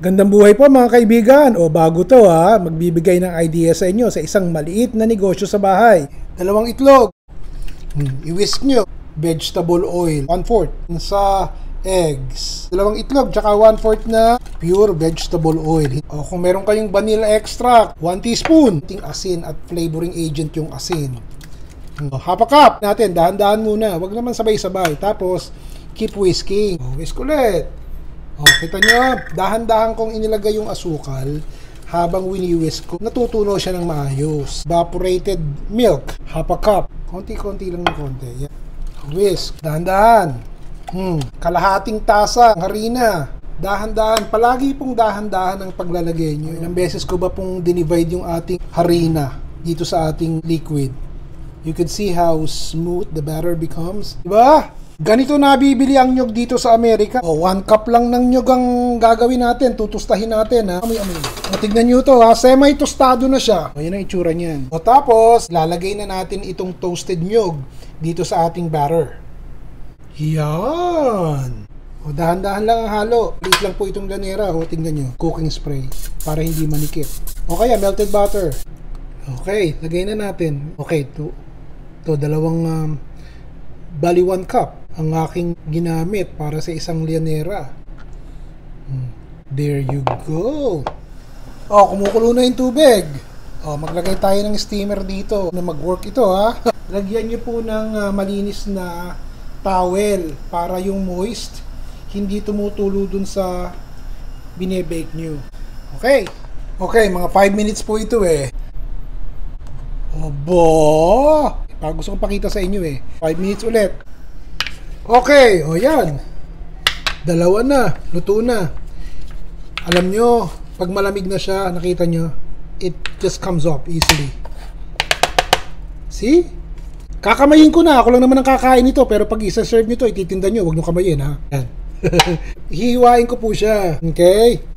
Gandang buhay po mga kaibigan. O bago to magbibigay ng idea sa inyo sa isang maliit na negosyo sa bahay. Dalawang itlog. I-whisk nyo. Vegetable oil. 1/4 sa eggs. Dalawang itlog tsaka 1/4 na pure vegetable oil. O kung meron kayong vanilla extract, 1 teaspoon. Ting asin at flavoring agent yung asin. Half a cup natin. Dahan-dahan muna. Wag naman sabay-sabay. Tapos keep whisking. Whisk ulit. Kita nyo, dahan-dahan kong inilagay yung asukal habang wini-whisk ko. Natutunaw siya ng maayos. Evaporated milk, half a cup. Konti-konti lang ng konti. Yan. Whisk, dahan-dahan. Kalahating tasa, harina. Dahan-dahan, palagi pong dahan-dahan ang paglalagay nyo. Ilang beses ko ba pong dinivide yung ating harina dito sa ating liquid? You can see how smooth the batter becomes. Diba? Ganito nabibili ang nyog dito sa Amerika. 1 cup lang ng nyog ang gagawin natin. Tutustahin natin Amoy-amoy. Tignan nyo to Semi-tostado na siya. Yan ang itsura niyan. Tapos, lalagay na natin itong toasted nyog dito sa ating batter. Yan. Dahan-dahan lang ang halo. Please lang po itong lanera. Tingnan nyo. Cooking spray. Para hindi manikip. Okay, melted butter. Okay, lagay na natin. Okay, to dalawang bali 1 cup ang aking ginamit para sa isang lianera. There you go. Kumukulo na yung tubig. Maglagay tayo ng steamer dito na mag-work ito Lagyan nyo po ng malinis na towel para yung moist hindi tumutulo dun sa binebake nyo. Okay. Okay, mga 5 minutes po ito gusto kong pakita sa inyo 5 minutes ulit. Okay, yan. Dalawa na, luto na. Alam nyo, pag malamig na siya, nakita nyo, it just comes off easily. See? Kakamayin ko na, ako lang naman ang kakain ito, pero pag isa-serve nyo to, ititinda nyo, huwag nyo kamayin Yan. Hihiwain ko po siya. Okay?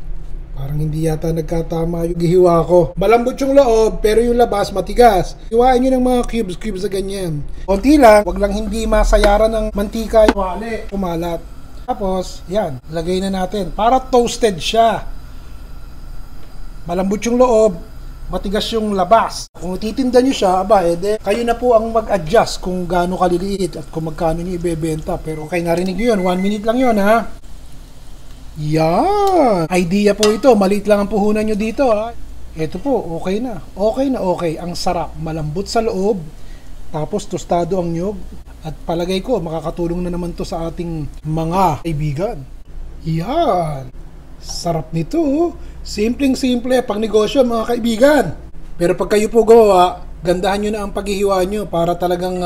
Parang hindi yata nagkatama yung gihiwa ko. Malambot yung loob, pero yung labas matigas. Hiwain nyo ng mga cubes na ganyan. Konti lang, wag lang hindi masayaran ng mantika. Wali, kumalat. Tapos, yan, lagay na natin. Para toasted siya. Malambot yung loob, matigas yung labas. Kung titinda nyo siya, kayo na po ang mag-adjust kung gaano kaliliit at kung magkano nyo ibebenta. Pero okay, narinig nyo yun. 1 minute lang yun Yan! Idea po ito. Maliit lang ang puhunan nyo dito Ito po, okay na. Okay na okay. Ang sarap. Malambot sa loob. Tapos tostado ang nyog. At palagay ko, makakatulong na naman to sa ating mga kaibigan. Yan! Sarap nito. Simpleng-simple pang negosyo mga kaibigan. Pero pag kayo po gawa, gandahan nyo na ang paghihiwa nyo para talagang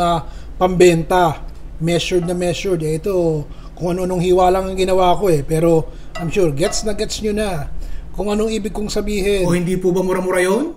pambenta. Measured na measured. Ito, kung ano-anong hiwa lang ang ginawa ko pero I'm sure gets nyo na kung anong ibig kong sabihin. O hindi po ba mura-mura yun?